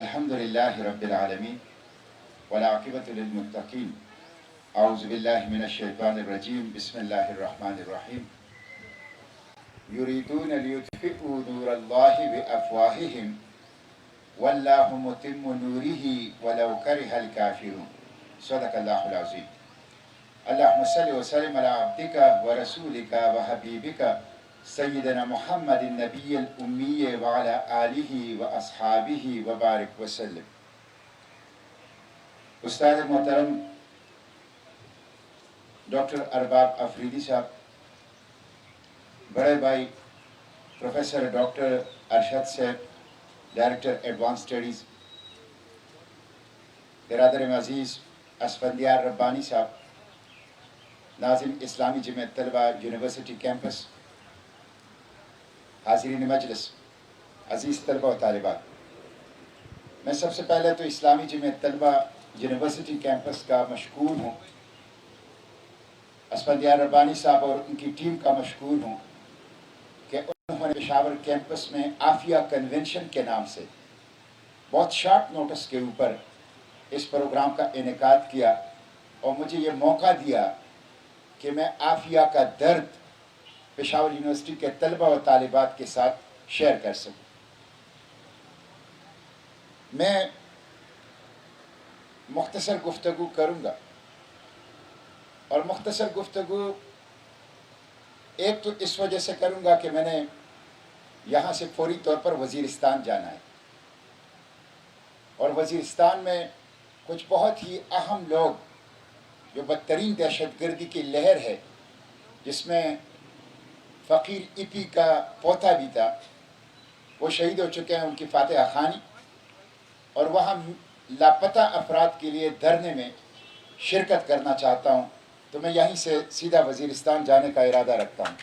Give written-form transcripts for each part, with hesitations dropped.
الحمدللہ رب العالمین والعاقبۃ للمتقین اعوذ باللہ من الشیطان الرجیم بسم اللہ الرحمن الرحیم یریدون لیطفئوا نور اللہ بافواہہم واللہ متم نورہ ولو کرہ الکافرون صدق اللہ العظیم۔ اللہم صلی وسلم علی عبدک ورسولک وحبیبک سیدنا محمد النبی الامی وعلی آلہ واصحابہ وبارک وسلم۔ استاد محترم ڈاکٹر ارباب افریدی صاحب، بڑے بھائی پروفیسر ڈاکٹر ارشد صاحب، ڈائریکٹر ایڈوانس اسٹڈیز، برادر عزیز اسفندیار ربانی صاحب، ناظم اسلامی جمعیت طلبہ یونیورسٹی کیمپس، حاضرین مجلس، عزیز طلبہ و طالبات، میں سب سے پہلے تو اسلامی جمعیت طلبہ یونیورسٹی کیمپس کا مشکور ہوں، اسفندیار ربانی صاحب اور ان کی ٹیم کا مشکور ہوں کہ انہوں نے پشاور کیمپس میں عافیہ کنونشن کے نام سے بہت شارٹ نوٹس کے اوپر اس پروگرام کا انعقاد کیا اور مجھے یہ موقع دیا کہ میں عافیہ کا درد پشاور یونیورسٹی کے طلبہ و طالبات کے ساتھ شیئر کر سکوں۔ میں مختصر گفتگو کروں گا، اور مختصر گفتگو ایک تو اس وجہ سے کروں گا کہ میں نے یہاں سے فوری طور پر وزیرستان جانا ہے، اور وزیرستان میں کچھ بہت ہی اہم لوگ، جو بدترین دہشت گردی کی لہر ہے جس میں فقیر ایپی کا پوتا بھی تھا، وہ شہید ہو چکے ہیں، ان کی فاتحہ خوانی، اور وہاں لاپتہ افراد کے لیے دھرنے میں شرکت کرنا چاہتا ہوں، تو میں یہیں سے سیدھا وزیرستان جانے کا ارادہ رکھتا ہوں۔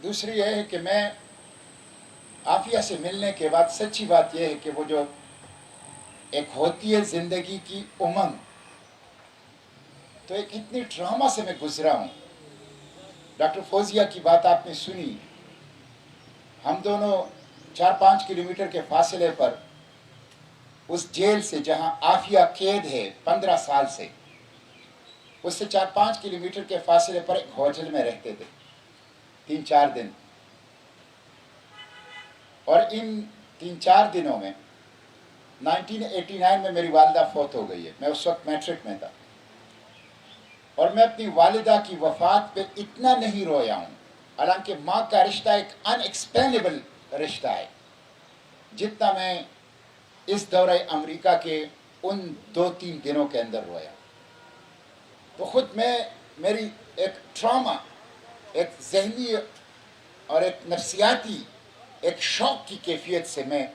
دوسری یہ ہے کہ میں عافیہ سے ملنے کے بعد سچی بات یہ ہے کہ وہ جو ایک ہوتی ہے زندگی کی امنگ، تو ایک اتنی ڈرامہ سے میں گزرا ہوں۔ ڈاکٹر فوزیہ کی بات آپ نے سنی، ہم دونوں 4-5 کلومیٹر کے فاصلے پر اس جیل سے جہاں عافیہ قید ہے 15 سال سے، اس سے 4-5 کلومیٹر کے فاصلے پر ایک ہوٹل میں رہتے تھے 3-4 دن، اور ان 3-4 دنوں میں 1989 میں میری والدہ فوت ہو گئی ہے، میں اس وقت میٹرک میں تھا، اور میں اپنی والدہ کی وفات پہ اتنا نہیں رویا ہوں، حالانکہ ماں کا رشتہ ایک ان ایکسپلینیبل رشتہ ہے، جتنا میں اس دورہ امریکہ کے ان 2-3 دنوں کے اندر رویا۔ تو خود میری ایک ٹراما، ایک ذہنی اور ایک نفسیاتی ایک شوق کی کیفیت سے میں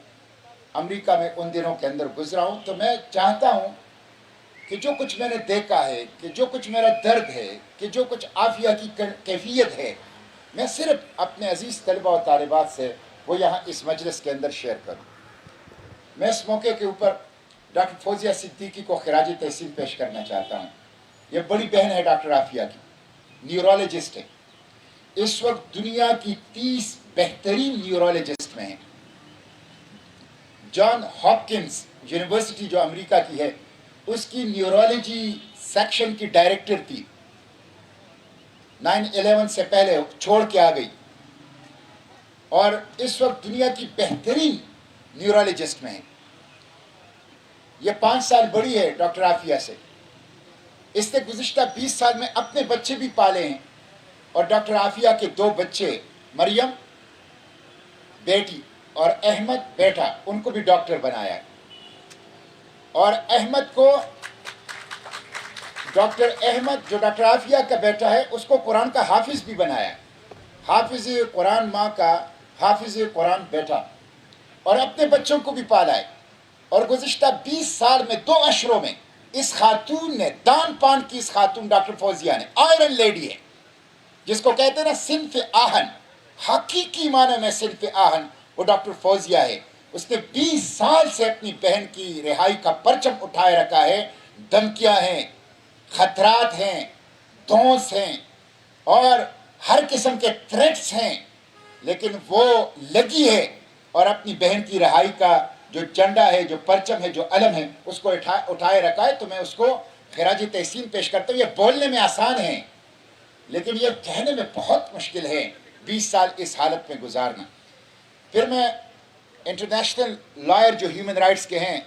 امریکہ میں ان دنوں کے اندر گزرا ہوں۔ تو میں چاہتا ہوں کہ جو کچھ میں نے دیکھا ہے، کہ جو کچھ میرا درد ہے، کہ جو کچھ عافیہ کی کیفیت ہے، میں صرف اپنے عزیز طلبہ و طالبات سے وہ یہاں اس مجلس کے اندر شیئر کروں۔ میں اس موقع کے اوپر ڈاکٹر فوزیہ صدیقی کو خراج تحسین پیش کرنا چاہتا ہوں۔ یہ بڑی بہن ہے ڈاکٹر عافیہ کی، نیورولوجسٹ ہے، اس وقت دنیا کی 30 بہترین نیورولوجسٹ میں ہیں۔ جان ہاپکنز یونیورسٹی جو امریکہ کی ہے، اس کی نیورولوجی سیکشن کی ڈائریکٹر تھی، 9/11 سے پہلے چھوڑ کے آ گئی، اور اس وقت دنیا کی بہترین نیورولوجسٹ میں ہے۔ یہ 5 سال بڑی ہے ڈاکٹر عافیہ سے، اس نے گزشتہ 20 سال میں اپنے بچے بھی پالے ہیں، اور ڈاکٹر عافیہ کے 2 بچے، مریم بیٹی اور احمد بیٹا، ان کو بھی ڈاکٹر بنایا ہے، اور احمد کو، ڈاکٹر احمد جو ڈاکٹر عافیہ کا بیٹا ہے، اس کو قرآن کا حافظ بھی بنایا ہے، حافظ قرآن ماں کا، حافظ قرآن بیٹا، اور اپنے بچوں کو بھی پالا ہے۔ اور گزشتہ 20 سال میں 2 عشروں میں اس خاتون نے دان پان کی، اس خاتون ڈاکٹر فوزیہ نے، آئرن لیڈی ہے، جس کو کہتے ہیں نا صنف آہن، حقیقی معنی میں صنف آہن وہ ڈاکٹر فوزیہ ہے۔ اس نے 20 سال سے اپنی بہن کی رہائی کا پرچم اٹھائے رکھا ہے۔ دھمکیاں ہیں، خطرات ہیں، دھونس ہیں، اور ہر قسم کے تھریٹس ہیں، लेकिन वो लगी है और अपनी बहन की रहाई का जो झंडा है, जो परचम है, जो अलम है, उसको उठाए रखा है, तो मैं उसको खिराज तहसीन पेश करता हूँ। ये बोलने में आसान है, लेकिन ये कहने में बहुत मुश्किल है, 20 साल इस हालत में गुजारना। फिर मैं इंटरनेशनल लॉयर जो ह्यूमन राइट्स के हैं,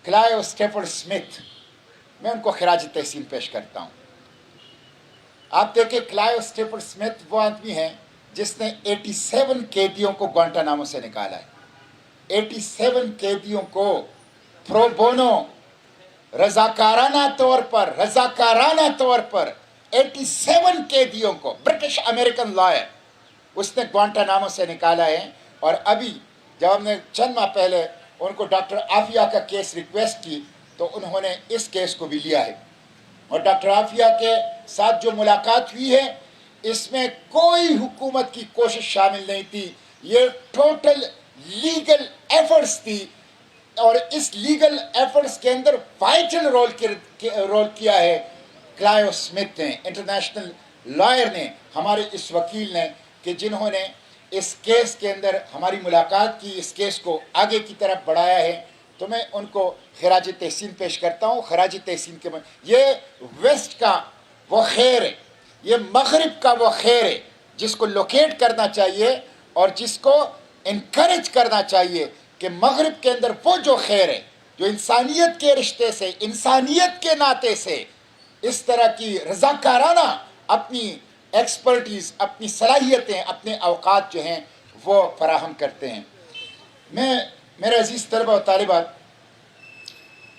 क्लायो स्टेफर्ड स्मिथ, मैं उनको खिराज तहसीन पेश करता हूँ। आप देखें, क्लायो स्टेफर्ड स्मिथ वो आदमी है जिसने 87 कैदियों को ग्वांटानामो से निकाला है। 87 कैदियों को प्रो बोनो, रजाकाराना तौर पर 87 कैदियों को, ब्रिटिश अमेरिकन लॉयर, उसने ग्वांटानामो से निकाला है। और अभी जब हमने चंद माह पहले उनको डॉक्टर आफिया का केस रिक्वेस्ट की, तो उन्होंने इस केस को भी लिया है। और डॉक्टर आफिया के साथ जो मुलाकात हुई है, इसमें कोई हुकूमत की कोशिश शामिल नहीं थी, ये टोटल लीगल एफर्ट्स थी। और इस लीगल एफर्ट्स के अंदर वाइटल रोल किया है क्लायो स्मिथ ने, इंटरनेशनल लॉयर ने, हमारे इस वकील ने, कि जिन्होंने इस केस के अंदर हमारी मुलाकात की, इस केस को आगे की तरफ बढ़ाया है। तो मैं उनको खिराज तहसीन पेश करता हूँ। खिराज तहसीन के ये वेस्ट का वो खैर है, ये मगरिब का वो खैर है जिसको लोकेट करना चाहिए और जिसको इनकरेज करना चाहिए कि मगरिब के अंदर वो जो खैर है जो इंसानियत के रिश्ते से, इंसानियत के नाते से इस तरह की रज़ाकाराना अपनी एक्सपर्टीज़, अपनी सलाहियतें, अपने अवकात जो हैं वो फराहम करते हैं। मेरे अजीज़ तलबा और तालिबात,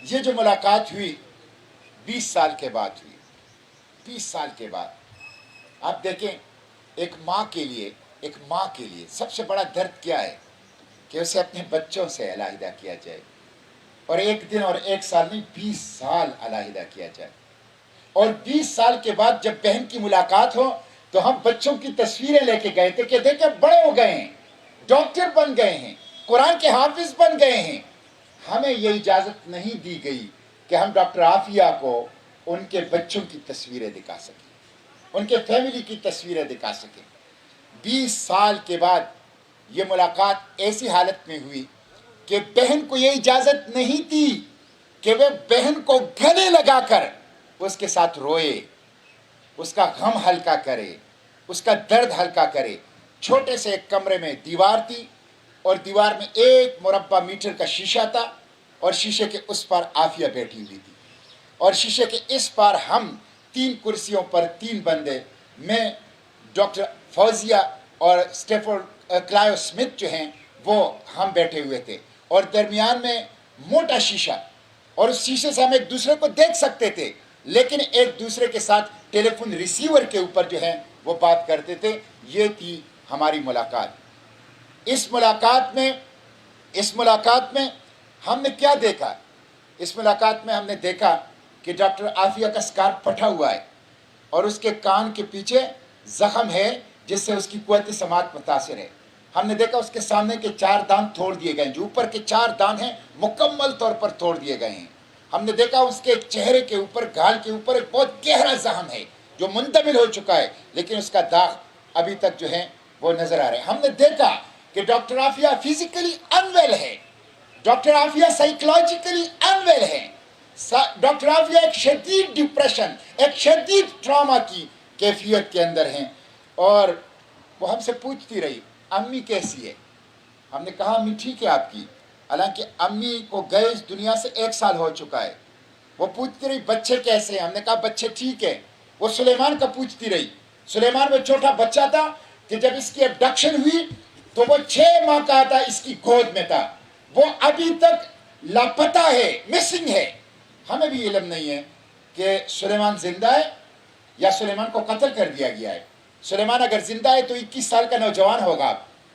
ये जो मुलाकात हुई 20 साल के बाद हुई, 20 साल के बाद। आप देखें, एक माँ के लिए सबसे बड़ा दर्द क्या है कि उसे अपने बच्चों से अलहदा किया जाए, और एक दिन और एक साल नहीं, 20 साल अलहदा किया जाए। और 20 साल के बाद जब बहन की मुलाकात हो तो हम बच्चों की तस्वीरें लेके गए थे कि देखे बड़े हो गए हैं, डॉक्टर बन गए हैं, कुरान के हाफिज बन गए हैं। हमें ये इजाज़त नहीं दी गई कि हम डॉक्टर आफिया को उनके बच्चों की तस्वीरें दिखा सकें, उनके फैमिली की तस्वीरें दिखा सकें। 20 साल के बाद ये मुलाकात ऐसी हालत में हुई कि बहन को ये इजाज़त नहीं थी कि वह बहन को गले लगाकर उसके साथ रोए, उसका गम हल्का करे, उसका दर्द हल्का करे। छोटे से एक कमरे में दीवार थी और दीवार में 1 मुरब्बा मीटर का शीशा था और शीशे के उस पार आफिया बैठी हुई थी और शीशे के इस पार हम 3 कुर्सियों पर 3 बंदे, मैं, डॉक्टर फौजिया और स्टेफर्ड क्लायो स्मिथ जो हैं वो हम बैठे हुए थे। और दरमियान में मोटा शीशा, और उस शीशे से हम एक दूसरे को देख सकते थे, लेकिन एक दूसरे के साथ टेलीफोन रिसीवर के ऊपर जो है वो बात करते थे। ये थी हमारी मुलाकात। इस मुलाकात में हमने क्या देखा? इस मुलाकात में हमने देखा कि डॉक्टर आफिया का स्कार्फ फटा हुआ है और उसके कान के पीछे जख्म है जिससे उसकी कुव्वत समात मुतासिर है। हमने देखा उसके सामने के 4 दांत तोड़ दिए गए, जो ऊपर के 4 दांत हैं मुकम्मल तौर पर तोड़ दिए गए हैं। हमने देखा उसके चेहरे के ऊपर, गाल के ऊपर एक बहुत गहरा जख्म है जो मुंतमिल हो चुका है, लेकिन उसका दाग अभी तक जो है वो नजर आ रहा है। हमने देखा कि डॉक्टर आफिया फिजिकली अनवेल है, डॉक्टर आफिया साइकोलॉजिकली अनवेल है, डॉक्टर आफिया एक शदीद डिप्रेशन, एक शदीद ट्रॉमा की कैफियत के अंदर हैं। और वो हमसे पूछती रही, अम्मी कैसी है? हमने कहा अम्मी ठीक है आपकी, हालांकि अम्मी को गए इस दुनिया से 1 साल हो चुका है। वो पूछती रही बच्चे कैसे हैं? हमने कहा बच्चे ठीक है। वो सुलेमान का पूछती रही। सुलेमान में छोटा बच्चा था कि जब इसकी एबडक्शन हुई तो वो 6 माह का था, इसकी गोद में था, वो अभी तक लापता है, मिसिंग है। हमें भी इल्म नहीं है कि सुलेमान जिंदा है या सुलेमान को कत्ल कर दिया गया है। सुलेमान अगर जिंदा है तो 21 साल का नौजवान होगा,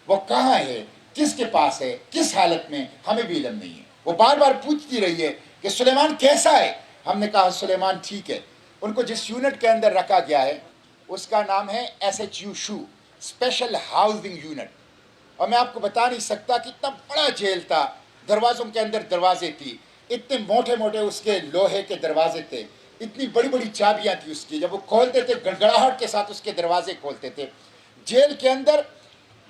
वो कहाँ है, किसके पास है, किस हालत में, हमें भी इल्म नहीं है। वो बार बार पूछती रही है कि सुलेमान कैसा है? हमने कहा सुलेमान ठीक है। उनको जिस यूनिट के अंदर रखा गया है उसका नाम है SHU शू, स्पेशल हाउसिंग यूनिट। और मैं आपको बता नहीं सकता कि इतना बड़ा जेल था, दरवाज़ों के अंदर दरवाजे थी, इतने मोटे मोटे उसके लोहे के दरवाजे थे, इतनी बड़ी बड़ी चाबियाँ थी उसकी, जब वो खोलते थे गड़गड़ाहट के साथ उसके दरवाजे खोलते थे। जेल के अंदर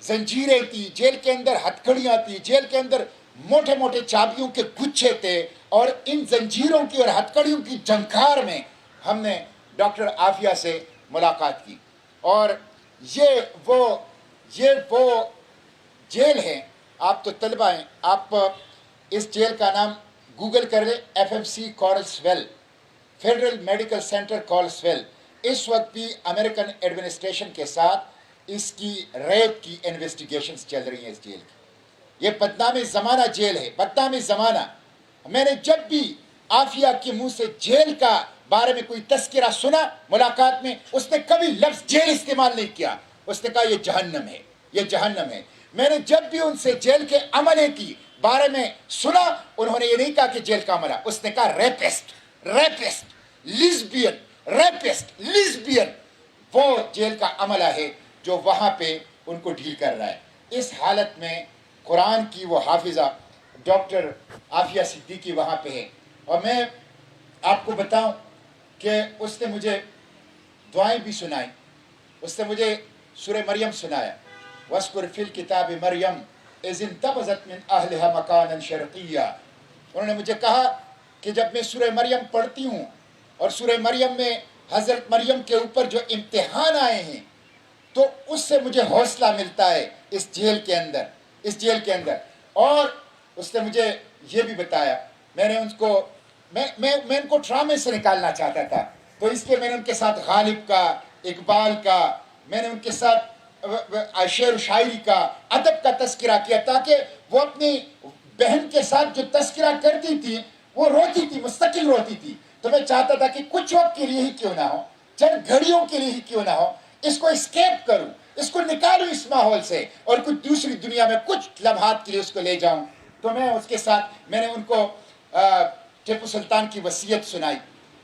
जंजीरें थी, जेल के अंदर हथकड़ियाँ थी, जेल के अंदर मोटे मोटे चाबियों के गुच्छे थे, और इन जंजीरों की और हथकड़ियों की झंकार में हमने डॉक्टर आफिया से मुलाकात की। और ये वो जेल है। आप तो तलबा हैं, आप इस जेल का नाम गूगल कर ले, FMC कॉल्सवेल, फेडरल मेडिकल सेंटर कॉल्सवेल। इस वक्त भी अमेरिकन एडमिनिस्ट्रेशन के साथ इसकी रेप की इन्वेस्टिगेशंस चल रही हैं इस जेल की। ये बदनामी ज़माना जेल है, बदनामी ज़माना। मैंने जब भी आफिया के मुंह से जेल का बारे में कोई तस्करा सुना मुलाकात में, उसने कभी लफ्ज़ जेल इस्तेमाल नहीं किया। उसने कहा ये जहन्नम है, ये जहन्नम है। मैंने जब भी उनसे जेल के अमले की बारे में सुना, उन्होंने ये नहीं कहा कि जेल का अमला, उसने कहा रेपिस्ट, रेपिस्ट, लिस्बियन, रेपिस्ट, लिस्बियन। वो जेल का अमला है जो वहाँ पे उनको डील कर रहा है। इस हालत में कुरान की वो हाफिज़ा डॉक्टर आफिया सिद्दीकी वहाँ पे है। और मैं आपको बताऊं कि उसने मुझे दुआएं भी सुनाई। उसने मुझे सूरह मरियम सुनाया, वस्कुर फिल किताब मरियम इज़ इंतबज़त मिन अहलिहा मकानन शर्क़िय्या। उन्होंने मुझे कहा कि जब मैं सूरह मरियम पढ़ती हूँ और सूरह मरियम में हज़रत मरियम के ऊपर जो इम्तिहान आए हैं, तो उससे मुझे हौसला मिलता है इस जेल के अंदर, इस जेल के अंदर। और उसने मुझे ये भी बताया, मैंने उनको मैं उनको ट्रामे से निकालना चाहता था, तो इसलिए मैंने उनके साथ गालिब का, इकबाल का, मैंने उनके साथ शेर शायरी का, अदब का तस्करा किया, ताकि वो अपनी बहन के साथ जो तस्करा करती थी वो रोती थी, मुस्तकिल रोती थी। तो मैं चाहता था कि कुछ वक्त के लिए ही क्यों ना हो, चंद घड़ियों के लिए ही क्यों ना हो, इसको एस्केप करूं, इसको निकालूं इस माहौल से और कुछ दूसरी दुनिया में कुछ लम्हात के लिए उसको ले जाऊं। तो मैं उसके साथ मैंने उनको टिपू सुल्तान की वसीयत सुनाई,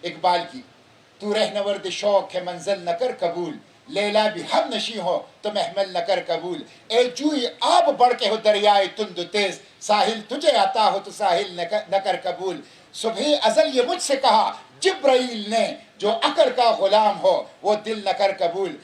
इकबाल की, तू रहनवर्द शौक है मंजिल न कर कबूल, लैला भी हम नशी हो तो महमल न कर कबूल, ए जूई आब बढ़ के हो दरियाए तुंद तेज, साहिल तुझे आता हो तो साहिल न कर कबूल। सुबह अजल ये मुझसे कहा जिब्राइल ने, जो अकल का गुलाम हो वो दिल न कर कबूल,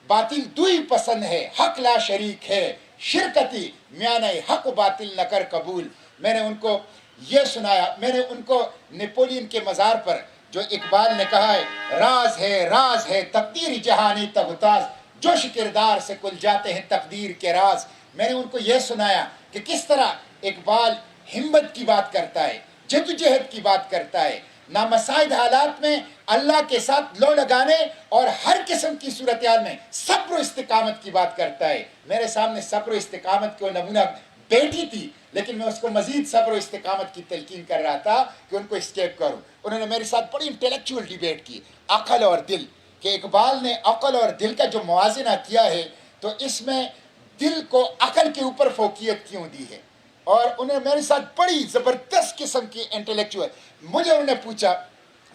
बातिल दुई पसंद है हक ला शरीक है, शिरकती म्याने हक बातिल न कर कबूल। मैंने उनको ये सुनाया। मैंने उनको नेपोलियन के मज़ार पर जो इकबाल ने कहा है, राज है तकदीर जहानी तबताज, जोश किरदार से कुल जाते हैं तकदीर के राज। मैंने उनको यह सुनाया कि किस तरह इकबाल हिम्मत की बात करता है, जद्दोजहद की बात करता है, नामसाइद हालात में अल्लाह के साथ लो लगाने और हर किस्म की सूरत हाल में सब्र इस्तिकामत की बात करता है। मेरे सामने सब्र इस्तिकामत को नमूना बेटी थी, लेकिन मैं उसको मजीद सब्र इस्तिकामत की तलकीन कर रहा था कि उनको एस्केप करूं। उन्होंने मेरे साथ बड़ी इंटेलेक्चुअल डिबेट की, अकल और दिल, कि इकबाल ने अकल और दिल का जो मुआजना किया है, तो इसमें दिल को अकल के ऊपर फोकियत क्यों दी है। और उन्होंने मेरे साथ बड़ी ज़बरदस्त किस्म की इंटेलेक्चुअल, मुझे उन्होंने पूछा,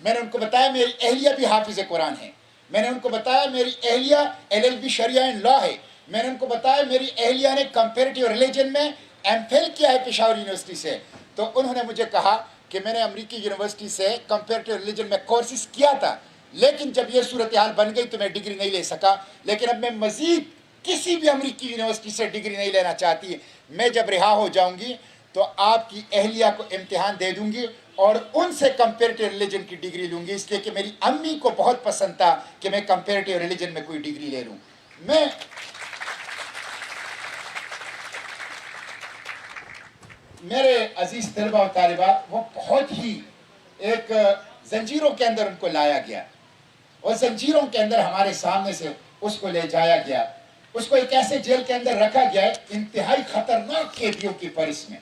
मैंने उनको बताया मेरी अहलिया भी हाफिज़ कुरान है, मैंने उनको बताया मेरी अहलिया LLB शरिया एंड लॉ है, मैंने उनको बताया मेरी अहलिया ने कंपेरेटिव रिलीजन में MPhil किया है पेशावर यूनिवर्सिटी से। तो उन्होंने मुझे कहा कि मैंने अमेरिकी यूनिवर्सिटी से कंपेरेटिव रिलीजन में कोर्सेज किया था, लेकिन जब ये सूरत हाल बन गई तो मैं डिग्री नहीं ले सका, लेकिन अब मैं मज़ीद किसी भी अमेरिकी यूनिवर्सिटी से डिग्री नहीं लेना चाहती। मैं जब रिहा हो जाऊंगी तो आपकी अहलिया को इम्तिहान दे दूंगी और उनसे कंपेरेटिव रिलीजन की डिग्री लूंगी, इसलिए कि मेरी अम्मी को बहुत पसंद था कि मैं कंपेरेटिव रिलीजन में कोई डिग्री ले लूं। मैं मेरे अजीज तलबा और तालिबात, वो बहुत ही एक जंजीरों के अंदर उनको लाया गया और जंजीरों के अंदर हमारे सामने से उसको ले जाया गया, उसको एक ऐसे जेल के अंदर रखा गया है इंतहाई खतरनाक कैदियों की परिस में।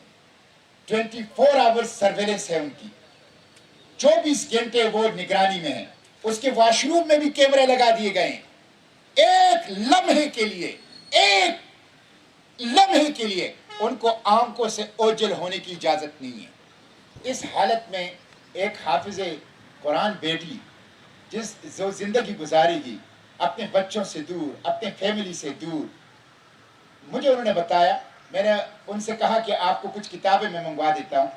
24 आवर्स सर्वेलेंस है उनकी, 24 घंटे वो निगरानी में है। उसके वॉशरूम में भी कैमरे लगा दिए गए हैं। एक लम्हे के लिए उनको आंखों से ओझल होने की इजाजत नहीं है। इस हालत में एक हाफिज़ कुरान बेटी जो जिंदगी गुजारेगी अपने बच्चों से दूर, अपने फैमिली से दूर, मुझे उन्होंने बताया, मैंने उनसे कहा कि आपको कुछ किताबें मैं मंगवा देता हूँ।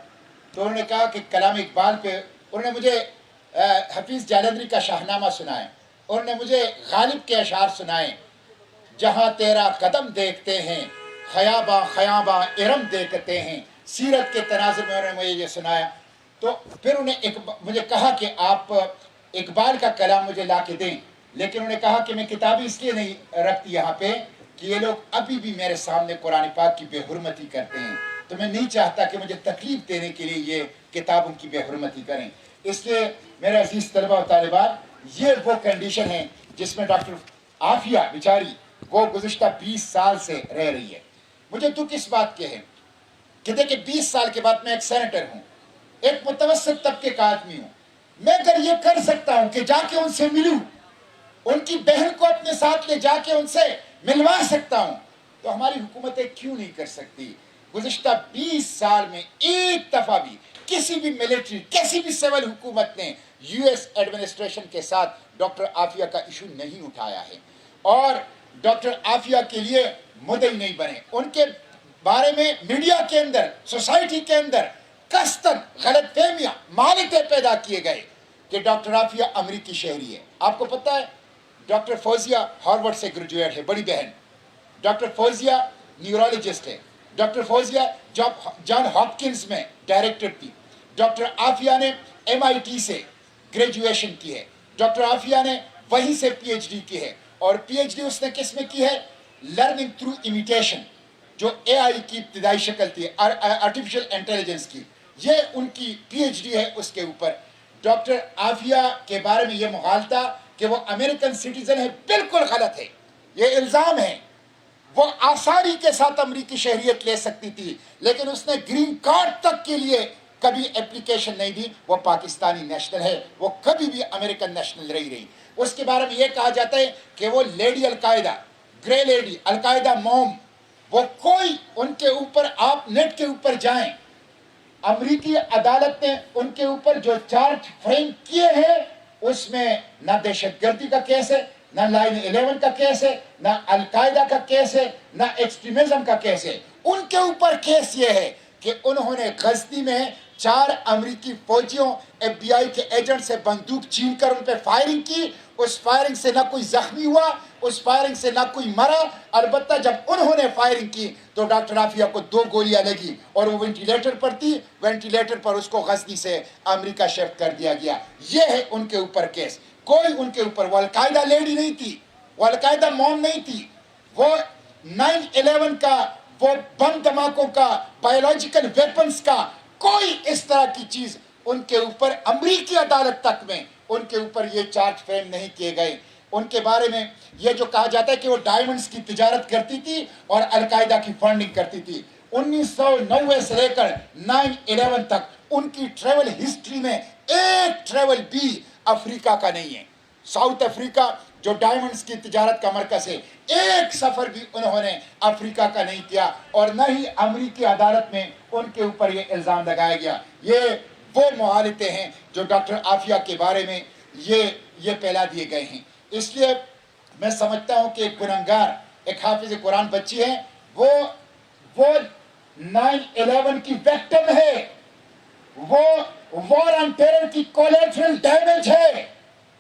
तो उन्होंने कहा कि कलाम इकबाल पे, उन्होंने मुझे हफीज़ जालंधरी का शाहनामा सुनाए, उन्होंने मुझे गालिब के अशार सुनाए, جہاں تیرا قدم دیکھتے ہیں خیاباں خیاباں ارم دیکھتے ہیں. سیرت کے تناظر میں انہوں نے مجھے یہ سنایا. تو پھر انہیں مجھے کہا کہ آپ اقبال کا کلام مجھے لا کے دیں، لیکن انہوں نے کہا کہ میں کتابیں اس لیے نہیں رکھتی یہاں پہ کہ یہ لوگ ابھی بھی میرے سامنے قرآن پاک کی بے حرمتی کرتے ہیں، تو میں نہیں چاہتا کہ مجھے تکلیف دینے کے لیے یہ کتابوں کی بے حرمتی کریں. اس لیے میرے عزیز طلبہ و طالبات، یہ وہ کنڈیشن ہے جس میں ڈاکٹر عافیہ بیچاری وہ گزشتہ 20 سال سے رہ رہی ہے. مجھے دکھ اس بات کے ہے کہ دیکھیں 20 سال کے بعد میں ایک سینیٹر ہوں، ایک متوسط طبقے کا آدمی ہوں. میں اگر یہ کر سکتا ہوں کہ جا کے ان سے ملوں، ان کی بہن کو اپنے ساتھ لے جا کے ان سے ملوا سکتا ہوں، تو ہماری حکومتیں کیوں نہیں کر سکتی؟ گزشتہ 20 سال میں ایک دفعہ بھی کسی بھی ملٹری، کسی بھی سول حکومت نے یو ایس ایڈمنسٹریشن کے ساتھ ڈاکٹر عافیہ کا ایشو نہیں اٹھایا ہے، اور ڈاکٹر عافیہ کے لیے مدعی نہیں بنے. ان کے بارے میں میڈیا کے اندر، سوسائٹی کے اندر قصداً غلط فہمیاں، مالتیں پیدا کیے گئے کہ ڈاکٹر عافیہ امریکی شہری ہے. آپ کو پتہ ہے ڈاکٹر فوزیہ ہارورڈ سے گریجویٹ ہے، بڑی بہن. ڈاکٹر فوزیہ نیورولوجسٹ ہے. ڈاکٹر فوزیہ جان ہاپکنز میں ڈائریکٹر تھی. ڈاکٹر عافیہ نے MIT سے گریجویشن کی ہے. ڈاکٹر عافیہ نے وہیں سے PhD کی ہے، اور PhD اس نے کس میں کی ہے؟ لرننگ تھرو امیٹیشن، جو AI کی ابتدائی شکل تھی، آرٹیفیشل انٹیلیجنس کی. یہ ان کی PhD ہے اس کے اوپر. ڈاکٹر عافیہ کے بارے میں یہ مغالطہ کہ وہ امریکن سٹیزن ہے بالکل غلط ہے. یہ الزام ہے. وہ آسانی کے ساتھ امریکی شہریت لے سکتی تھی، لیکن اس نے گرین کارڈ تک کے لیے کبھی اپلیکیشن نہیں دی. وہ پاکستانی نیشنل ہے، وہ کبھی بھی امریکن نیشنل رہی. اس کے بارے میں یہ کہا جاتا ہے کہ وہ لیڈی القاعدہ، گرے لیڈی، القاعدہ موم. وہ کوئی ان کے اوپر، آپ نیٹ کے اوپر جائیں، امریکی عدالت نے ان کے اوپر جو چارج فریم کیے ہیں اس میں نہ دہشت گردی کا کیس ہے، نہ 9/11 کا کیس ہے، نہ القاعدہ کا کیس ہے، نہ ایکسٹریمزم کا کیس ہے. ان کے اوپر کیس یہ ہے کہ انہوں نے غزنی میں 4 امریکی فوجیوں FBI کے ایجنٹ سے بندوق چھین کر ان پہ فائرنگ کی. اس فائرنگ سے نہ کوئی زخمی ہوا، اس فائرنگ سے نہ کوئی مرا. البتہ جب انہوں نے فائرنگ کی تو ڈاکٹر عافیہ کو 2 گولیاں لگی اور وہ وینٹیلیٹر پر تھی. وینٹیلیٹر پر اس کو غزنی سے امریکہ شفٹ کر دیا گیا. یہ ہے ان کے اوپر کیس. کوئی ان کے اوپر، وہ القاعدہ لیڈی نہیں تھی، وہ القاعدہ موم نہیں تھی، وہ 9/11 کا، وہ بم دھماکوں کا، بایولوجیکل ویپنز کا کوئی اس طرح کی چیز ان کے اوپر امریکی عدالت تک میں ان کے اوپر یہ چارج فریم نہیں کیے گئے. ان کے بارے میں یہ جو کہا جاتا ہے کہ وہ ڈائمنڈز کی تجارت کرتی تھی اور القاعدہ کی فنڈنگ کرتی تھی. 1990 سے لے کر 9/11 تک ان کی ٹریول ہسٹری میں ایک ٹریول بھی افریقہ کا نہیں ہے. ساؤتھ افریقہ جو ڈائمنڈز کی تجارت کا مرکز ہے، ایک سفر بھی انہوں نے افریقہ کا نہیں کیا، اور نہ ہی امریکی عدالت میں ان کے اوپر یہ الزام لگایا گیا. یہ وہ مغالطے ہیں جو ڈاکٹر عافیہ کے بارے میں یہ پھیلا دیے گئے ہیں. اس لیے میں سمجھتا ہوں کہ ایک گنہگار، ایک حافظ قرآن بچی ہے، وہ 9/11 کی ویکٹم ہے، وہ وار آن ٹیرر کی کولیٹرل ڈیمیج ہے.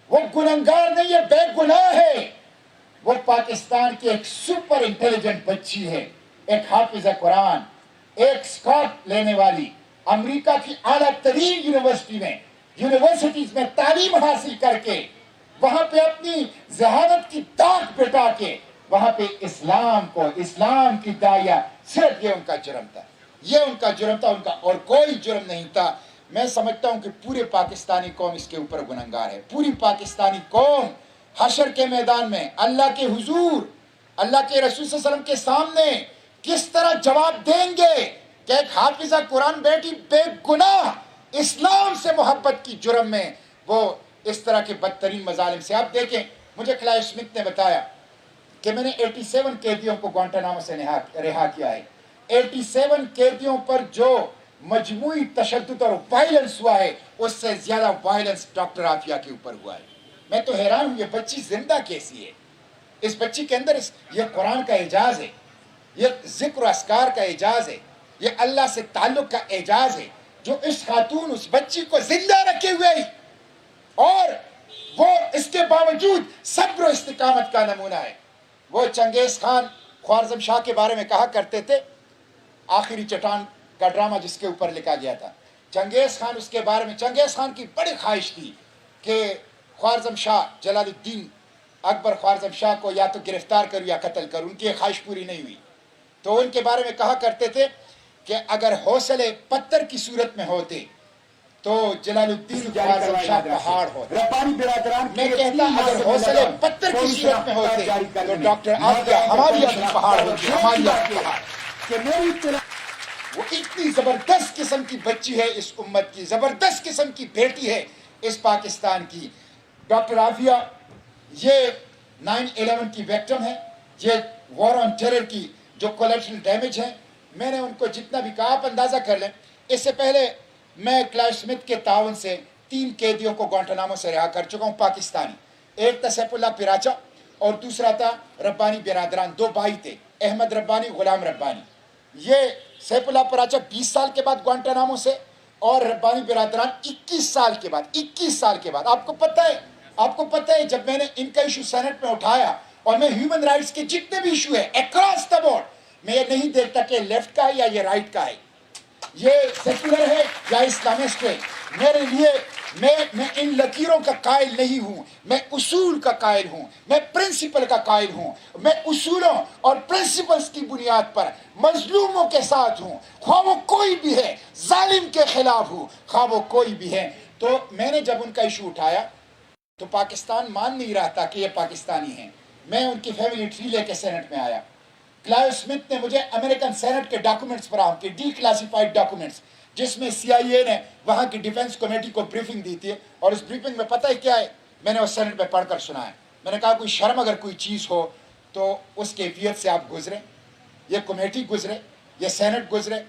وہ گنہگار نہیں ہے، بے گناہ ہے. وہ پاکستان کی ایک سپر انٹیلیجنٹ بچی ہے، ایک حافظ قرآن، ایک اسکاٹ لینے والی، امریکہ کی اعلیٰ ترین یونیورسٹیز میں تعلیم حاصل کر کے وہاں پہ اپنی ذہانت کی داغ بٹا کے وہاں پہ اسلام کی داعیہ. صرف یہ ان کا جرم تھا، یہ ان کا جرم تھا، ان کا اور کوئی جرم نہیں تھا. میں سمجھتا ہوں کہ پورے پاکستانی قوم اس کے اوپر گنہگار ہے. پوری پاکستانی قوم حشر کے میدان میں اللہ کے حضور، اللہ کے رسول صلی اللہ علیہ وسلم کے سامنے کس طرح جواب دیں گے کہ ایک حافظہ قرآن بیٹی بے گناہ اسلام سے محبت کی جرم میں وہ اس طرح کے بدترین مظالم سے. آپ دیکھیں، مجھے کلائف سمتھ نے بتایا کہ میں نے 87 قیدیوں کو گوانٹانامو سے رہا کیا ہے. 87 قیدیوں پر جو مجموعی تشدد اور وائلنس ہوا ہے، اس سے زیادہ وائلنس ڈاکٹر عافیہ کے اوپر ہوا ہے. میں تو حیران ہوں، یہ بچی زندہ کیسی ہے؟ اس بچی کے اندر یہ قرآن کا اعجاز ہے، یہ ذکر و اذکار کا اعجاز ہے، یہ اللہ سے تعلق کا اعجاز ہے، جو اس خاتون اس بچی کو زندہ رکھے ہوئے ہی، اور وہ اس کے باوجود صبر و استقامت کا نمونہ ہے. वो चंगेज़ खान ख्वारज़म शाह के बारे में कहा करते थे, आखिरी चट्टान का ड्रामा जिसके ऊपर लिखा गया था, चंगेज़ खान उसके बारे में, चंगेज़ खान की बड़ी ख्वाहिश थी कि ख्वारज़म शाह जलालुद्दीन अकबर ख्वारज़म शाह को या तो गिरफ्तार करूँ या कत्ल करूँ। उनकी ख्वाहिश पूरी नहीं हुई, तो उनके बारे में कहा करते थे कि अगर हौसले पत्थर की सूरत में होते तो जलालुद्दीन ख्वारज़म शाह पहाड़ होता। मैं कहता अगर हौसले पत्थर की सूरत में होते तो डॉक्टर आफिया हमारी अपनी पहाड़ होती, हमारी अपनी पहाड़। वो इतनी जबरदस्त किस्म की बच्ची है इस उम्मत की, जबरदस्त किस्म की बेटी है इस पाकिस्तान की। डॉक्टर आफिया ये 9/11 की विक्टिम है, ये वॉर ऑन टेरर की जो कोलेटरल डैमेज है। मैंने उनको जितना भी कहा, आप अंदाज़ा कर लें, इससे पहले मैं क्लाइव स्मिथ के तावन से 3 कैदियों को ग्वांटानामो से रिहा कर चुका हूँ, पाकिस्तानी। एक था सैफुल्लाह पिराचा और दूसरा था रब्बानी बिरादरान, 2 भाई थे, अहमद रब्बानी, गुलाम रब्बानी। ये सैफुल्लाह पिराचा 20 साल के बाद ग्वांटानामो से और रब्बानी बिरादरान 21 साल के बाद, 21 साल के बाद। आपको पता है जब मैंने इनका इशू सेनेट में उठाया, और मैं ह्यूमन राइट्स के जितने भी इशू है अक्रॉस द बोर्ड, मैं ये नहीं देखता कि लेफ्ट का है या ये राइट का है, ये सेक्युलर है या इस्लामिस्ट है। मेरे लिए मैं इन लकीरों का कायल नहीं हूं, मैं उसूल का कायल हूं, मैं प्रिंसिपल का कायल हूं। मैं उसूलों और प्रिंसिपल्स की बुनियाद पर मजलूमों के साथ हूं, ख्वाह वो कोई भी है, जालिम के खिलाफ हूं, ख्वाह वो कोई भी है। तो मैंने जब उनका इशू उठाया तो पाकिस्तान मान नहीं रहा था कि ये पाकिस्तानी हैं। मैं उनकी फैमिली ट्री लेके सेनेट में आया। क्लाइव स्मिथ ने मुझे अमेरिकन सेनेट के डॉक्यूमेंट्स फराहम किए, डीक्लासिफाइड डॉक्यूमेंट्स, जिसमें CIA ने वहाँ की डिफेंस कमेटी को ब्रीफिंग दी थी। और उस ब्रीफिंग में पता है क्या है, मैंने उस सेनेट में पढ़कर सुनाया। मैंने कहा कोई शर्म अगर कोई चीज़ हो तो उस कैफियत से आप गुजरें, ये कमेटी गुजरे, ये सेनेट गुजरे।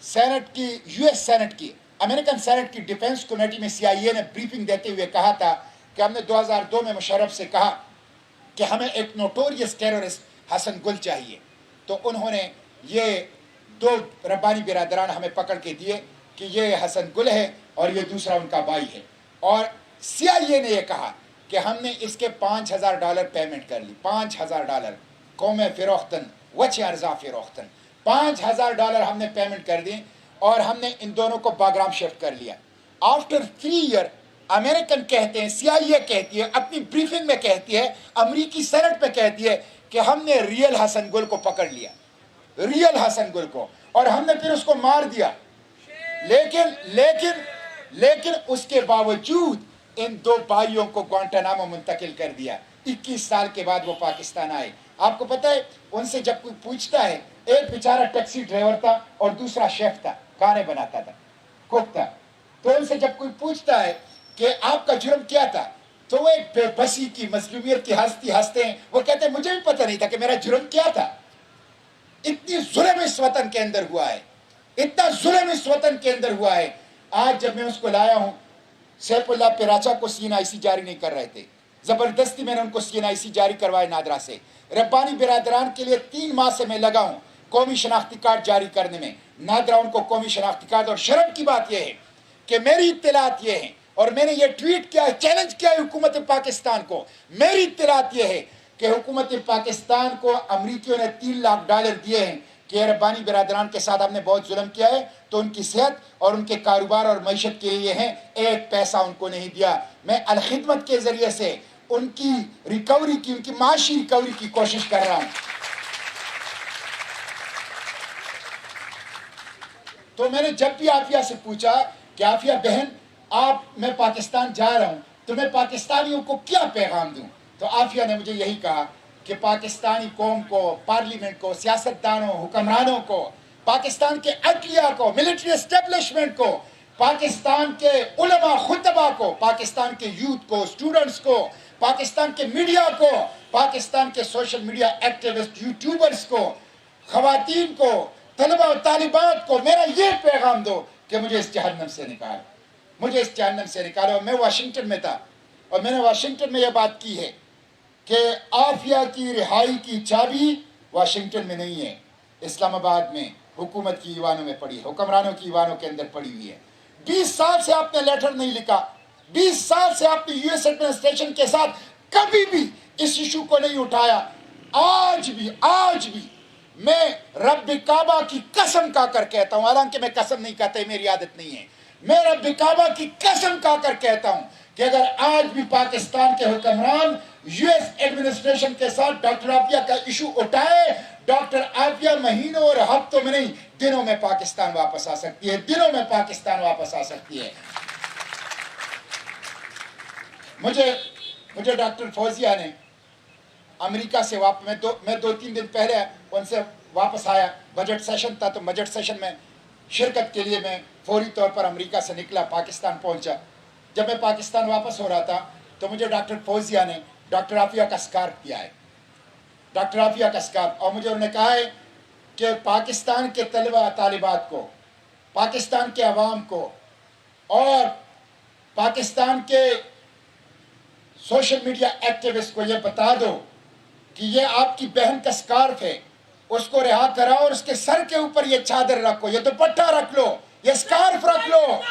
सेनेट की, US सेनेट की, अमेरिकन सेनेट की डिफेंस कमेटी में CIA ने ब्रीफिंग देते हुए कहा था कि हमने 2002 में मुशर्रफ से कहा कि हमें एक नोटोरियस टेररिस्ट हसन गुल चाहिए, तो उन्होंने ये 2 रब्बानी बिरादरान हमें पकड़ के दिए कि ये हसन गुल है और ये दूसरा उनका भाई है। और CIA ने ये कहा कि हमने इसके $5000 पेमेंट कर ली, $5000 कौम फ़िरोख्तन वच अर्जा फ़िरोख्तन, $5000 हमने पेमेंट कर दी और हमने इन दोनों को बागराम शिफ्ट कर लिया। आफ्टर 3 ईयर अमेरिकन कहते हैं, CIA कहती है, अपनी ब्रीफिंग में कहती है, अमरीकी सेनेट में कहती है कि हमने रियल हसन गुल को पकड़ लिया, रियल हसन गुल को, और हमने फिर उसको मार दिया। लेकिन उसके बावजूद इन 2 भाइयों को ग्वांटानामो मुंतकिल कर दिया। 21 साल के बाद वो पाकिस्तान आए। आपको पता है उनसे जब कोई पूछता है, एक बेचारा टैक्सी ड्राइवर था और दूसरा शेफ था, खाने बनाता था, कुक था, तो उनसे जब कोई पूछता है कि आपका जुर्म क्या था, तो वो एक बेबसी की, मजलूमियत की हंसते हैं। वो कहते हैं मुझे भी पता नहीं था कि मेरा जुर्म क्या था। इतनी जुल्म इस वतन के अंदर हुआ है, इतना जुल्म इस वतन के अंदर हुआ है। आज जब मैं उसको लाया हूं, सैफुल्लाह पिराचा को CNIC जारी नहीं कर रहे थे, जबरदस्ती मैंने उनको CNIC जारी करवाए नादरा से। रब्बानी बिरादरान के लिए 3 माह से मैं लगा हूं कौमी शनाख्ती कार्ड जारी करने में। नादरा उनको कौमी शनाख्ती कार्ड, और शर्म की बात यह है कि मेरी इत्तलात ये है, और मैंने ये ट्वीट किया, चैलेंज किया है हुकूमत पाकिस्तान को। मेरी इत्तलात ये है कि हुकूमत पाकिस्तान को अमरीकियों ने $3 लाख दिए हैं कि रब्बानी बिरादरान के साथ हमने बहुत जुल्म किया है, तो उनकी सेहत और उनके कारोबार और मईशत के लिए हैं, 1 पैसा उनको नहीं दिया। मैं अलखिदमत के जरिए से उनकी रिकवरी की, उनकी माशी रिकवरी की कोशिश कर रहा हूं। तो मैंने जब भी आफिया से पूछा कि आफिया बहन मैं पाकिस्तान जा रहा हूं, तो मैं पाकिस्तानियों को क्या पैगाम दूं, तो आफिया ने मुझे यही कहा कि पाकिस्तानी कौम को, पार्लियामेंट को, सियासतदानों, हुक्मरानों को, पाकिस्तान के अदलिया को, मिलिट्री एस्टेब्लिशमेंट को, पाकिस्तान के उलमा खुतबा को, पाकिस्तान के यूथ को, स्टूडेंट्स को, पाकिस्तान के मीडिया को, पाकिस्तान के सोशल मीडिया एक्टिविस्ट यूट्यूबर्स को, खवातीन को, तलबा और तालिबात को मेरा ये पैगाम दो कि मुझे इस जहन्नम से निकालो, मुझे इस जहन्नम से निकालो। मैं वाशिंगटन में था और मैंने वाशिंगटन में यह बात की है कि आफिया की रिहाई की चाबी वाशिंगटन में नहीं है, इस्लामाबाद में हुकूमत की ईवानों में पड़ी है, हुक्मरानों की ईवानों के अंदर पड़ी हुई है। 20 साल से आपने लेटर नहीं लिखा, 20 साल से आपने US एडमिनिस्ट्रेशन के साथ कभी भी इस इशू को नहीं उठाया। आज भी मैं रब काबा की कसम खाकर कहता हूं, हालांकि मैं कसम नहीं कहता, मेरी आदत नहीं है, मैं रब काबा की कसम खाकर कहता हूं कि अगर आज भी पाकिस्तान के हुक्मरान यूएस एडमिनिस्ट्रेशन के साथ डॉक्टर आफिया का इशू उठाए, डॉक्टर आफिया महीनों और हफ्तों में नहीं, दिनों में पाकिस्तान वापस आ सकती है, दिनों में पाकिस्तान वापस आ सकती है। मुझे डॉक्टर फौजिया ने अमेरिका से मैं 2-3 दिन पहले उनसे वापस आया, बजट सेशन था, तो बजट सेशन में शिरकत के लिए मैं फौरी तौर पर अमेरिका से निकला, पाकिस्तान पहुंचा। जब मैं पाकिस्तान वापस हो रहा था तो मुझे डॉक्टर फौजिया ने डॉक्टर आफिया का स्कार्फ दिया है, डॉक्टर आफिया का स्कार्फ, और मुझे उन्होंने कहा है कि पाकिस्तान के तलबा तालिबात को, पाकिस्तान के अवाम को और पाकिस्तान के सोशल मीडिया एक्टिविस्ट को ये बता दो कि ये आपकी बहन का स्कार्फ है, उसको रिहा कराओ और उसके सर के ऊपर ये चादर रखो, ये दुपट्टा रख लो, ये स्कार्फ रख लो।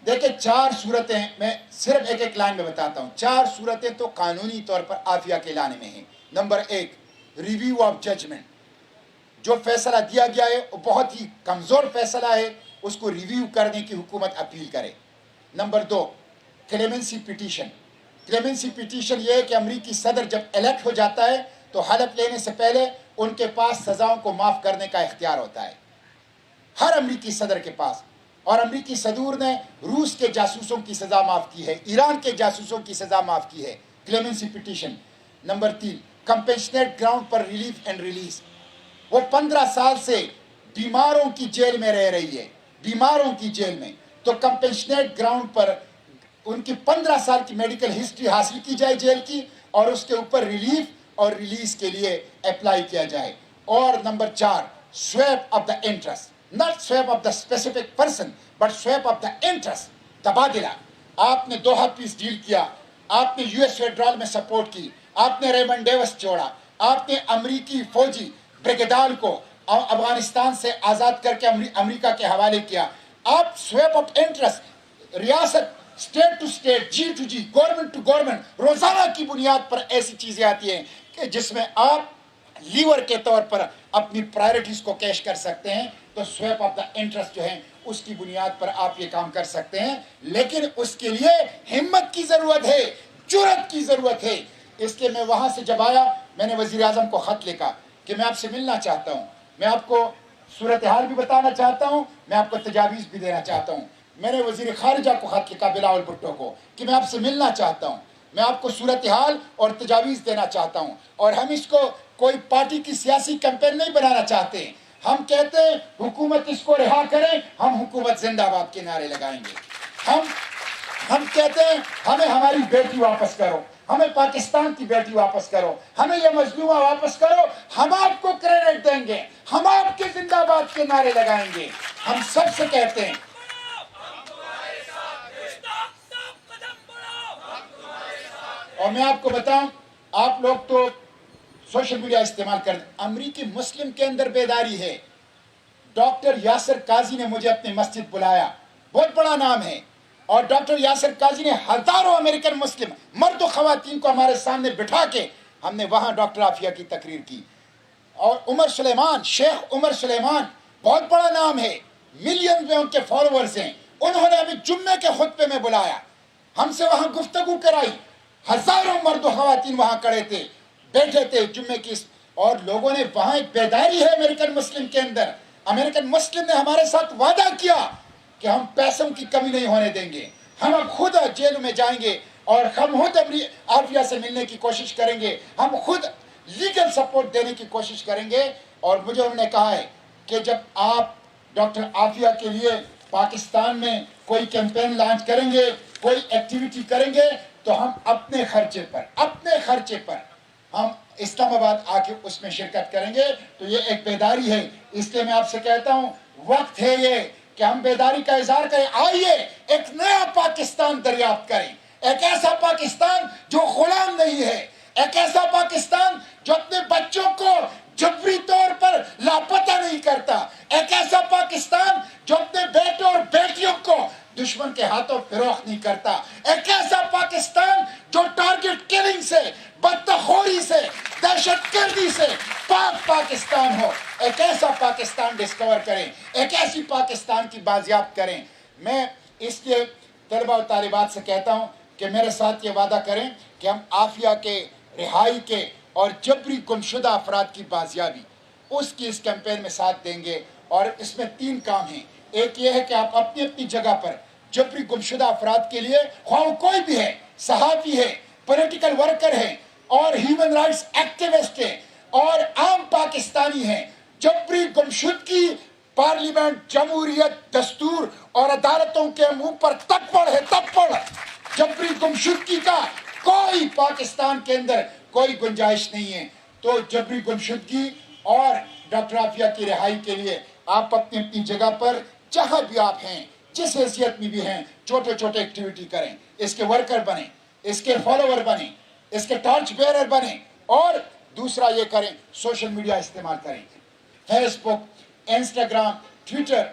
देखिए 4 सूरतें, मैं सिर्फ एक लाइन में बताता हूं, 4 सूरतें तो कानूनी तौर पर आफिया के लाने में हैं। नंबर 1, रिव्यू ऑफ जजमेंट, जो फैसला दिया गया है वो बहुत ही कमजोर फैसला है, उसको रिव्यू करने की हुकूमत अपील करे। Number 2, clemency petition. Clemency petition ये है कि अमरीकी सदर जब इलेक्ट हो जाता है तो हलफ लेने से पहले उनके पास सजाओं को माफ करने का इख्तियार होता है, हर अमरीकी सदर के पास। और अमरीकी सदूर ने रूस के जासूसों की सजा माफ की है, ईरान के जासूसों की सजा माफ की है, clemency petition. Number 3, compassionate ground पर रिलीफ एंड रिलीज। वो 15 साल से बीमारों की जेल में रह रही है, बीमारों की जेल में, तो कंपेशनेट ग्राउंड पर उनकी 15 साल की मेडिकल हिस्ट्री हासिल की जाए जेल की, और उसके ऊपर रिलीफ और रिलीज के लिए अप्लाई किया जाए। और number 4, swap of the interest, not swap of the specific person but swap of the interest, तबादला। आपने दोहा पीस डील किया, आपने यूएस फेडरल में सपोर्ट की, आपने रेमंड डेविस जोड़ा, आपने अमरीकी फौजी ब्रिगेडाल को अफगानिस्तान से आज़ाद करके अमेरिका के हवाले किया। आप स्वैप ऑफ इंटरेस्ट, रियासत, state to state, G to G, government to government, रोजाना की बुनियाद पर ऐसी चीजें आती हैं कि जिसमें आप लीवर के तौर पर अपनी प्रायोरिटीज को कैश कर सकते हैं। तो स्वैप ऑफ द इंटरेस्ट जो है उसकी बुनियाद पर आप ये काम कर सकते हैं, लेकिन उसके लिए हिम्मत की जरूरत है, जुर्रत की जरूरत है। इसलिए मैं वहां से जब आया, मैंने वजीर आजम को खत लिखा कि मैं आपसे मिलना चाहता हूं, मैं आपको सूरत हाल भी बताना चाहता हूं, मैं आपको तजावीज़ भी देना चाहता हूं। मैंने वजीर खारिजा को खत लिखा, बिलावल भुट्टो को, कि मैं आपसे मिलना चाहता हूं, मैं आपको सूरत हाल और तजावीज़ देना चाहता हूं। और हम इसको कोई पार्टी की सियासी कैंपेन नहीं बनाना चाहते, हम कहते हैं हुकूमत इसको रिहा करे, हम हुकूमत जिंदाबाद के नारे लगाएंगे। हम कहते हैं हमें हमारी बेटी वापस करो, हमें पाकिस्तान की बेटी वापस करो, हमें ये मजलूमा वापस करो, हम आपको क्रेडिट देंगे, हम आपके जिंदाबाद के नारे लगाएंगे। हम सबसे कहते हैं, और मैं आपको बताऊं, आप लोग तो सोशल मीडिया इस्तेमाल कर, अमरीकी मुस्लिम के अंदर बेदारी है। डॉक्टर यासिर काजी ने मुझे अपनी मस्जिद बुलाया, बहुत बड़ा नाम है, और डॉक्टर यासिर काजी ने हजारों अमेरिकन मुस्लिम मर्द और खवातीन को हमारे सामने बिठा के हमने वहां डॉक्टर आफिया की तकरीर की। और उमर सुलेमान, शेख उमर सुलेमान, बहुत बड़ा नाम है, मिलियन में उनके फॉलोअर्स हैं, उन्होंने हमें जुम्मे के खुतबे में बुलाया, हमसे वहां गुफ्तगू कराई, हजारों मर्द और खवातीन वहां खड़े थे, बैठे थे जुम्मे की, और लोगों ने वहां एक बेदारी है अमेरिकन मुस्लिम के अंदर। अमेरिकन मुस्लिम ने हमारे साथ वादा किया कि हम पैसों की कमी नहीं होने देंगे, हम अब खुद जेल में जाएंगे और हम खुद आफिया से मिलने की कोशिश करेंगे, हम खुद लीगल सपोर्ट देने की कोशिश करेंगे। और मुझे उन्होंने कहा है कि जब आप डॉक्टर आफिया के लिए पाकिस्तान में कोई कैंपेन लॉन्च करेंगे, कोई एक्टिविटी करेंगे, तो हम अपने खर्चे पर हम इस्लामाबाद आके उसमें शिरकत करेंगे। तो ये एक बेदारी है, इसलिए मैं आपसे कहता हूँ वक्त है ये कि हम बेदारी का इजहार करें। आइए एक नया पाकिस्तान दरियाफ्त करें, एक ऐसा पाकिस्तान जो गुलाम नहीं है, एक ऐसा पाकिस्तान जो अपने बच्चों को जबरी तौर पर लापता नहीं करता, एक ऐसा पाकिस्तान जो अपने बेटों और बेटियों को दुश्मन के हाथों फिरोख्त नहीं करता, एक ऐसा दहशत गर्दी से पाक पाकिस्तान हो, एक ऐसा पाकिस्तान डिस्कवर करें, एक ऐसी पाकिस्तान की बाजियाब करें। मैं इसलिए तलबा और तालिबात से कहता हूँ कि मेरे साथ ये वादा करें कि हम आफिया के, रिहाई के और जबरी गुमशुदा अफराद की बाजियाबी उसकी इस कैंपेन में साथ देंगे। और इसमें 3 काम हैं। एक ये है कि आप अपनी अपनी जगह पर जबरी गुमशुदा अफराद के लिए, ख्वाह कोई भी है, सहाफ़ी है, पॉलिटिकल वर्कर है और ह्यूमन राइट्स एक्टिविस्ट है और आम पाकिस्तानी है, जबरी गुमशुदगी पार्लियामेंट, जमहूरियत, दस्तूर और अदालतों के मुंह पर तप्पड़ है, तप्पड़। जबरी गुमशुदगी का कोई पाकिस्तान के अंदर कोई गुंजाइश नहीं है। तो जबरी गुमशुदगी और डॉक्टर आफिया की रिहाई के लिए आप अपनी अपनी जगह पर जहां भी आप हैं, जिस हैसियत में भी हैं, छोटे छोटे एक्टिविटी करें, इसके वर्कर बने, इसके फॉलोवर बने, इसके टॉर्च बेरर बने। और दूसरा ये करें, सोशल मीडिया इस्तेमाल करें, फेसबुक, इंस्टाग्राम, ट्विटर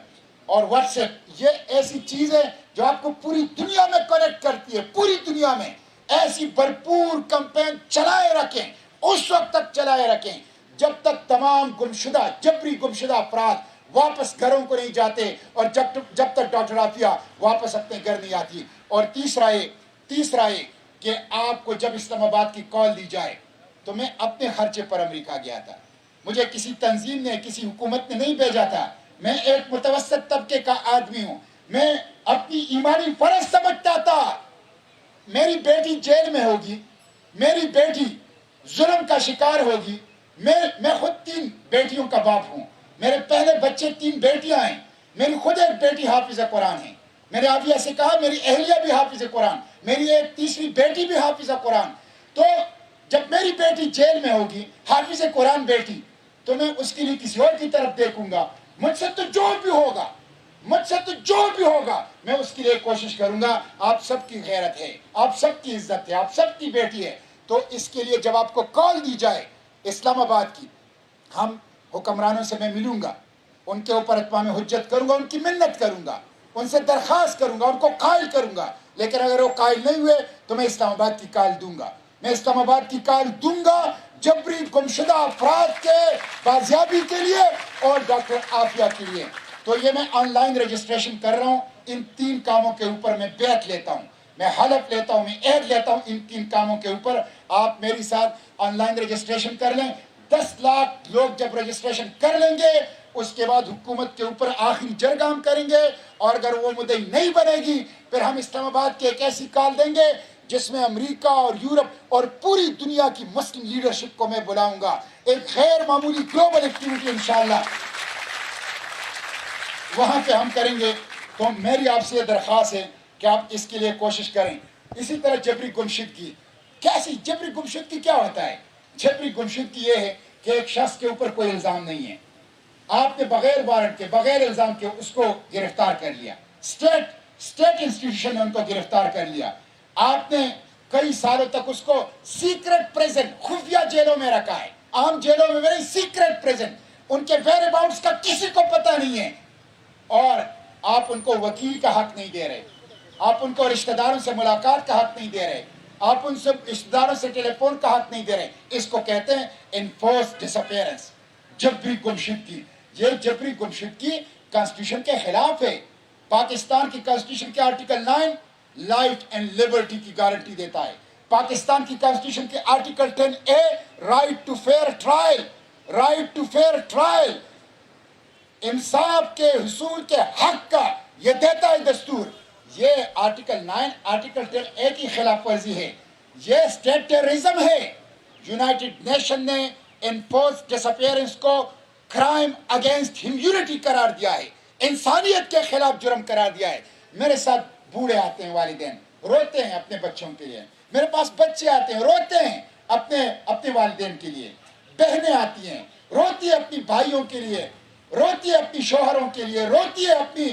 और व्हाट्सएप। ये ऐसी चीज है जो आपको पूरी दुनिया में कनेक्ट करती है। पूरी दुनिया में ऐसी भरपूर कैंपेन चलाए रखें, उस वक्त तक चलाए रखें जब तक तमाम गुमशुदा, जबरी गुमशुदा अफराद वापस घरों को नहीं जाते और जब तक डॉक्टर आफिया वापस अपने घर नहीं आती। और तीसरा ये कि आपको जब इस्लामाबाद की कॉल दी जाए, तो मैं अपने खर्चे पर अमेरिका गया था, मुझे किसी तंजीम ने, किसी हुकूमत ने नहीं भेजा था। मैं एक मुतवस्सित तबके का आदमी हूँ, मैं अपनी ईमानी फर्ज समझता था। मेरी बेटी जेल में होगी, मेरी बेटी जुल्म का शिकार होगी, मैं खुद 3 बेटियों का बाप हूँ, मेरे पहले बच्चे 3 बेटियां हैं, मेरी खुद एक बेटी हाफिज कुरान है। मैंने आफिया से कहा मेरी अहलिया भी हाफिज कुरान, मेरी एक तीसरी बेटी भी हाफिज कुरान। तो जब मेरी बेटी जेल में होगी, हाफिज कुरान बेटी, तो मैं उसके लिए किसी और की तरफ देखूंगा। मुझसे तो जो भी होगा, मैं उसके लिए कोशिश करूंगा। आप सबकी गैरत है, आप सबकी इज्जत है, आप सबकी बेटी है। तो इसके लिए जब आपको कॉल दी जाए इस्लामाबाद की, हम हुक्मरानों से मैं मिलूंगा, उनके ऊपर इत्माम हुज्जत करूंगा, उनकी मिन्नत करूंगा, उनसे दरख्वास्त करूंगा, उनको कायल करूंगा। लेकिन अगर वो कायल नहीं हुए तो मैं इस्लामाबाद की कायल दूंगा, मैं इस्लामाबाद की कायल दूंगा जबरी गुमशुदा अफराद के बाजियाबी के लिए और डॉक्टर आफिया के लिए। तो ये मैं ऑनलाइन रजिस्ट्रेशन कर रहा हूँ। इन 3 कामों के ऊपर मैं बैत लेता हूँ, मैं हलफ लेता हूँ, मैं ऐद लेता हूँ। इन 3 कामों के ऊपर आप मेरे साथ ऑनलाइन रजिस्ट्रेशन कर लें। 10 लाख लोग जब रजिस्ट्रेशन कर लेंगे, उसके बाद हुकूमत के ऊपर आखिरी जंग हम करेंगे। और अगर वो मुद्दई नहीं बनेगी, फिर हम इस्लामाबाद की एक ऐसी कॉल देंगे जिसमें अमेरिका और यूरोप और पूरी दुनिया की मुस्लिम लीडरशिप को मैं बुलाऊंगा। एक गैर मामूली ग्लोबल एक्टिविटी इंशाअल्लाह वहां पे हम करेंगे। तो मेरी आपसे दरख्वास्त है कि आप इसके लिए कोशिश करें। इसी तरह जबरी गुमशुदगी, कैसी जबरी गुमशुदगी क्या होता है? जबरी गुमशुदगी ये है कि एक शख्स के ऊपर कोई इल्जाम नहीं है, आपने बगैर वारंट के, बगैर इल्जाम के उसको गिरफ्तार कर लिया, स्टेट इंस्टीट्यूशन ने उनको गिरफ्तार कर लिया, आपने कई सालों तक उसको सीक्रेट प्रिजन, खुफिया जेलों में रखा है। आम जेलों में नहीं, सीक्रेट प्रिजन, उनके वेयरअबाउट्स का किसी को पता नहीं है। और आप उनको वकील का हक नहीं दे रहे, आप उनको रिश्तेदारों से मुलाकात का हक नहीं दे रहे, आप उनसे रिश्तेदारों से टेलीफोन का हक नहीं दे रहे। इसको कहते हैं इनफोर्स्ड डिसअपीयरेंस, जबरी गुमशुदगी। ये जबरी गुमशुदगी कॉन्स्टिट्यूशन के खिलाफ है। पाकिस्तान की कॉन्स्टिट्यूशन के आर्टिकल 9 लाइफ एंड लिबर्टी की गारंटी देता है। पाकिस्तान की कॉन्स्टिट्यूशन के article 10A right to fair trial, right to fair trial, इंसाफ के हुसूल के हक का ये देता है दस्तूर। ये आर्टिकल 9 आर्टिकल 10A की खिलाफ वर्जी है, ये स्टेट टेररिज्म है। यूनाइटेड नेशन ने इनफोर्स्ड डिसअपीयरेंस को क्राइम अगेंस्ट ह्यूमैनिटी करार दिया है, इंसानियत के खिलाफ जुर्म करार दिया है। मेरे साथ बूढ़े आते हैं, वालिदैन रोते हैं अपने बच्चों के लिए, मेरे पास बच्चे आते हैं रोते हैं अपने वालिदैन के लिए, बहनें आती हैं रोती है अपनी भाइयों के लिए, रोती है अपनी शोहरों के लिए, रोती है अपनी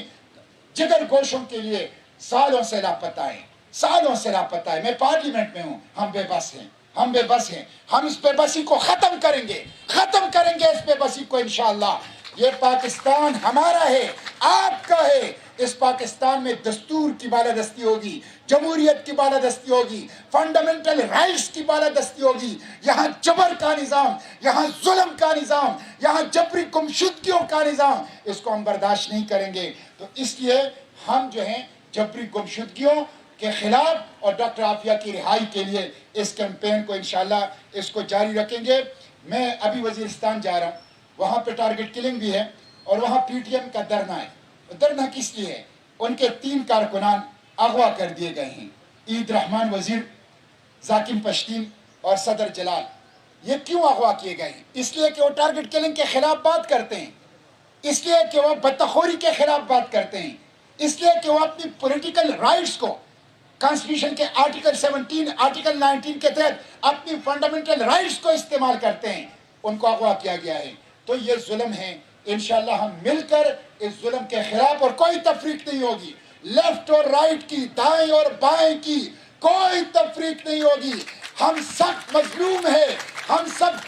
जिगर गोशों के लिए। सालों से लापता है, सालों से लापता है। मैं पार्लियामेंट में हूँ, हम बेबस हैं, हम बेबस हैं। हम इस बेबसी को खत्म करेंगे, खत्म करेंगे इस बेबसी को इंशाअल्लाह। ये पाकिस्तान हमारा है, आपका है। इस पाकिस्तान में दस्तूर की बालादस्ती होगी, जमहूरियत की बालादस्ती होगी, फंडामेंटल राइट्स की बालादस्ती होगी। यहाँ जबर का निज़ाम, यहाँ जुल्म का निज़ाम, यहाँ जबरी गुमशुदगियों का निज़ाम, इसको हम बर्दाश्त नहीं करेंगे। तो इसलिए हम जो हैं जबरी गुमशुदगियों के खिलाफ और डॉक्टर आफिया की रिहाई के लिए इस कैंपेन को इंशाल्लाह इसको जारी रखेंगे। मैं अभी वजीरिस्तान जा रहा हूँ, वहाँ पे टारगेट किलिंग भी है और वहाँ पीटीएम का धरना है। धरना किस लिए है? उनके 3 कारकुनान अगवा कर दिए गए हैं, ईद रहमान वजीर, जाकिम पश्तीन और सदर जलाल। ये क्यों अगवा किए गए हैं? इसलिए कि वो टारगेट किलिंग के खिलाफ बात करते हैं, इसलिए कि वो बदतखोरी के खिलाफ बात करते हैं, इसलिए कि वो अपनी पॉलिटिकल राइट्स को कॉन्स्टिट्यूशन के आर्टिकल 17, आर्टिकल 19 के तहत अपनी फंडामेंटल राइट्स को इस्तेमाल करते हैं। उनको अगवा किया गया है। तो ये जुल्म है। इंशाल्लाह हम मिलकर इस जुल्म के खिलाफ, और कोई तफरीक नहीं होगी, लेफ्ट और राइट की, दाएं और बाएं की कोई तफरीक नहीं होगी। हम सब मजलूम है, हम सब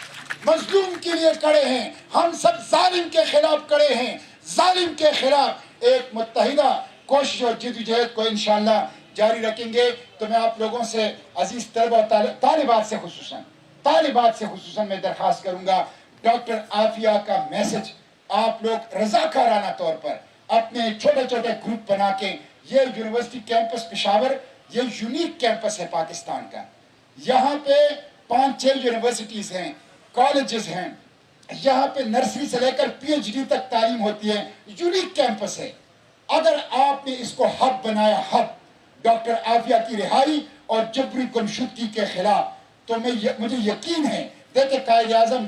मजलूम के लिए खड़े हैं, हम सब जालिम के खिलाफ खड़े हैं। जालिम के खिलाफ एक मुत्तहिदा कोशिश और जद्दोजहद को इंशाल्लाह जारी रखेंगे। तो मैं आप लोगों से अजीज तलबा तालिबात से खुसूसन मैं दरख्वास्त करूंगा, डॉक्टर आफिया का मैसेज आप लोग रजाकाराना तौर पर अपने छोटे छोटे ग्रुप बना के, ये यूनिवर्सिटी कैंपस पेशावर ये यूनिक कैंपस है पाकिस्तान का। यहाँ पे 5-6 यूनिवर्सिटीज हैं, कॉलेजेस हैं, यहाँ पे नर्सरी से लेकर PhD तक तालीम होती है। यूनिक कैंपस है। अगर आपने इसको हब बनाया, हब डॉक्टर आफिया की रिहाई और जबरी गुमशुदगी के खिलाफ, तो मुझे यकीन है, देखिए कायद आज़म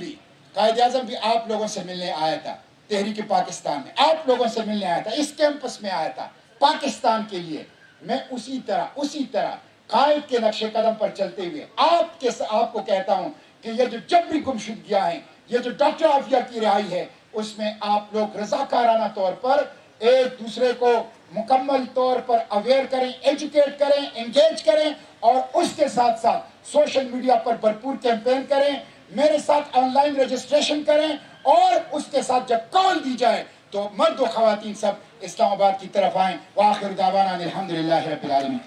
भी आप लोगों से मिलने आया था, तहरीक पाकिस्तान में आप लोगों से मिलने आया था, इस कैंपस में आया था पाकिस्तान के लिए। मैं उसी तरह कायद के नक्शे कदम पर चलते हुए आपको कहता हूं कि ये जो जबरी गुमशुदगियां हैं, ये जो डॉक्टर आफिया की रिहाई है, उसमें आप लोग रजाकाराना तौर पर एक दूसरे को मुकम्मल तौर पर अवेयर करें, एजुकेट करें, एंगेज करें, और उसके साथ साथ सोशल मीडिया पर भरपूर कैंपेन करें, मेरे साथ ऑनलाइन रजिस्ट्रेशन करें, और उसके साथ जब कॉल दी जाए तो मर्द व ख़वातीन सब इस्लामाबाद की तरफ आएं। व आखिर दावाना अल्हम्दुलिल्लाहि रब्बिल आलमीन।